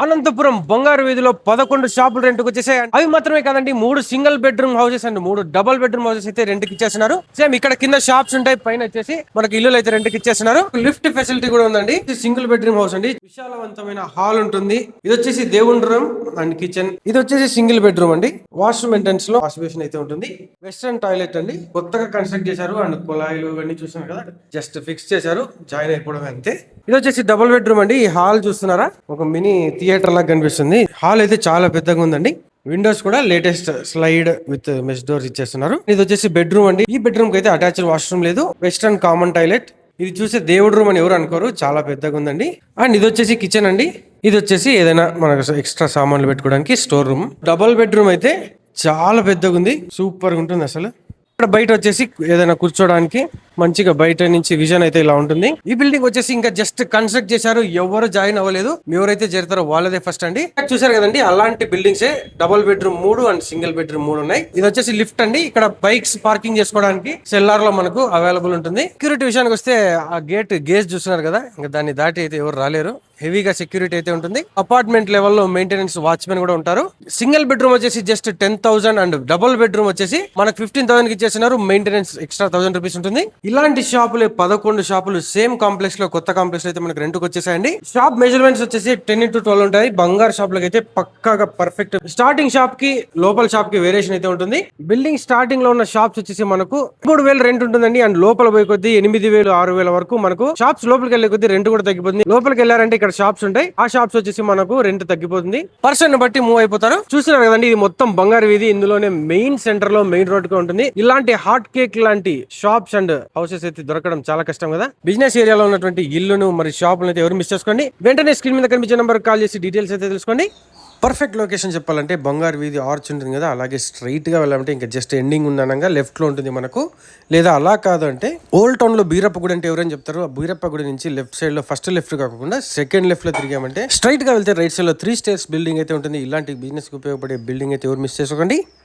అనంతపురం బంగారు వీధిలో 11 షాపులు రెంట్కి వచ్చేసాయి. అవి మాత్రమే కాదండి, 3 single bedroom houses and 3 double bedroom houses అయితే రెంట్కి ఇచ్చేస్తున్నారు. సేమ్ ఇక్కడ కింద షాప్స్ ఉంటాయి, పైన వచ్చేసి మనకి ఇల్లులు అయితే రెంట్కి ఇచ్చేస్తున్నారు. లిఫ్ట్ ఫెసిలిటీ కూడా ఉందండి. సింగిల్ బెడ్రూమ్ హౌస్ అండి, విశాలవంతమైన హాల్ ఉంటుంది. ఇది వచ్చేసి దేవుని రూమ్ అండ్ కిచెన్. ఇది వచ్చేసి సింగిల్ బెడ్రూమ్ అండి. వాష్రూమ్ ఎంట్రన్స్ లో వాష్ బేసిన్ అయితే ఉంటుంది. వెస్టర్న్ టాయిలెట్ అండి, కొత్తగా కన్స్ట్రక్ట్ చేశారు అండ్ కుళాయిలు ఇవన్నీ చూస్తున్నారు కదా, జస్ట్ ఫిక్స్ చేశారు, జాయిన్ అయిపోవడం అంతే. ఇది వచ్చేసి డబుల్ బెడ్రూమ్ అండి. ఈ హాల్ చూస్తున్నారా, ఒక మినీ థియేటర్ లాగా కనిపిస్తుంది. హాల్ అయితే చాలా పెద్దగా ఉందండి. విండోస్ కూడా latest slide with mesh doors ఇచ్చేస్తున్నారు. ఇది వచ్చేసి బెడ్రూమ్ అండి. ఈ బెడ్రూమ్ కి అయితే అటాచ్డ్ వాష్రూమ్ లేదు, వెస్టర్న్ కామన్ టాయిలెట్. ఇది చూసే దేవుడు రూమ్ అని ఎవరు అనుకోరు, చాలా పెద్దగా ఉందండి. అండ్ ఇది వచ్చేసి కిచెన్ అండి. ఇది వచ్చేసి ఏదైనా మనకు ఎక్స్ట్రా సామాన్లు పెట్టుకోవడానికి స్టోర్ రూమ్. డబుల్ బెడ్రూమ్ అయితే చాలా పెద్దగా ఉంది, సూపర్ గా ఉంటుంది అసలు. ఇక్కడ బయట వచ్చేసి ఏదైనా కూర్చోడానికి మంచిగా బయట నుంచి విజన్ అయితే ఇలా ఉంటుంది. ఈ బిల్డింగ్ వచ్చేసి ఇంకా జస్ట్ కన్స్ట్రక్ట్ చేశారు, ఎవరు జాయిన్ అవ్వలేదు. ఎవరైతే చేరుతారో వాళ్ళదే ఫస్ట్ అండి. చూసారు కదండి, అలాంటి buildings double bedroom 3 and single bedroom 3 ఉన్నాయి. ఇది వచ్చేసి లిఫ్ట్ అండి. ఇక్కడ బైక్స్ పార్కింగ్ చేసుకోవడానికి సెల్లార్ లో మనకు అవైలబుల్ ఉంటుంది. సెక్యూరిటీ విషయానికి వస్తే ఆ గేజ్ చూస్తున్నారు కదా, ఇంకా దాన్ని దాటి అయితే ఎవరు రాలేరు. హెవీగా సెక్యూరిటీ అయితే ఉంటుంది. అపార్ట్మెంట్ లెవెల్లో మెయింటెనెన్స్ వాచ్మెన్ కూడా ఉంటారు. సింగిల్ బెడ్రూమ్ వచ్చేసి జస్ట్ 10,000 అండ్ డబుల్ బెడ్రూమ్ వచ్చేసి మనకు 15,000 కి ఇచ్చేసినారు. మెయింటెనెన్స్ ఎక్స్ట్రా 1,000 రూపీస్ ఉంటుంది. ఇలాంటి షాపులు 11 షాపులు సేమ్ కాంప్లెక్స్ లో, కొత్త కాంప్లెక్స్ లో అయితే మనకు రెంట్కి వచ్చేసాయండి. షాప్ మెజర్మెంట్స్ వచ్చేసి 10x12 ఉంటాయి. బంగారు షాప్ లకు అయితే పక్కాగా పర్ఫెక్ట్. స్టార్టింగ్ షాప్ కి లోపల షాప్ కి వేరియేషన్ అయితే ఉంటుంది. బిల్డింగ్ స్టార్టింగ్ లో ఉన్న షాప్స్ వచ్చేసి మనకు 3,000 రెంట్ ఉంటుందండి. అండ్ లోపల పోయి కొద్ది 8,000 6,000 వరకు మనకు షాప్స్ లోపలికి వెళ్ళే కొద్ది రెంట్ కూడా తగ్గిపోతుంది. లోపలికి వెళ్ళారంటే ఇక్కడ షాప్స్ ఉంటాయి, ఆ షాప్స్ వచ్చేసి మనకు రెంట్ తగ్గిపోతుంది. పర్సన్ బట్టి మూవ్ అయిపోతారు. చూస్తున్నారు కదండి, ఇది మొత్తం బంగారు వీధి. ఇందులోనే మెయిన్ సెంటర్ లో మెయిన్ రోడ్ గా ఉంటుంది. ఇలాంటి హాట్ కేక్ లాంటి షాప్స్ అండ్ హౌసెస్ అయితే దొరకడం చాలా కష్టం కదా. బిజినెస్ ఏరియాలో ఉన్నటువంటి ఇల్లును మరి షాపులను అయితే ఎవరు మిస్ చేసుకోండి. వెంటనే స్క్రీన్ మీద కనిపించే నెంబర్ కాల్ చేసి డీటెయిల్స్ అయితే తెలుసుకోండి. పర్ఫెక్ట్ లొకేషన్ చెప్పాలంటే బంగారు వీధి ఆర్చ్ ఉంటుంది కదా, అలాగే స్ట్రైట్ గా వెళ్ళాలంటే ఇంకా జస్ట్ ఎండింగ్ ఉందనగా లెఫ్ట్ లో ఉంటుంది మనకు. లేదా అలా కాదు అంటే ఓల్డ్ టౌన్ లో బీరప్ప గుడి అంటే ఎవరైనా చెప్తారు. ఆ బీరప్ప గుడి నుంచి లెఫ్ట్ సైడ్ లో ఫస్ట్ లెఫ్ట్ కాకుండా సెకండ్ లెఫ్ట్ లో తిరిగామంటే స్ట్రైట్ గా వెళ్తే రైట్ సైడ్ లో 3 స్టేర్స్ బిల్డింగ్ అయితే ఉంటుంది. ఇలాంటి బిజినెస్ కి ఉపయోగపడే బిల్డింగ్ అయితే ఎవరు మిస్ చేసుకోండి.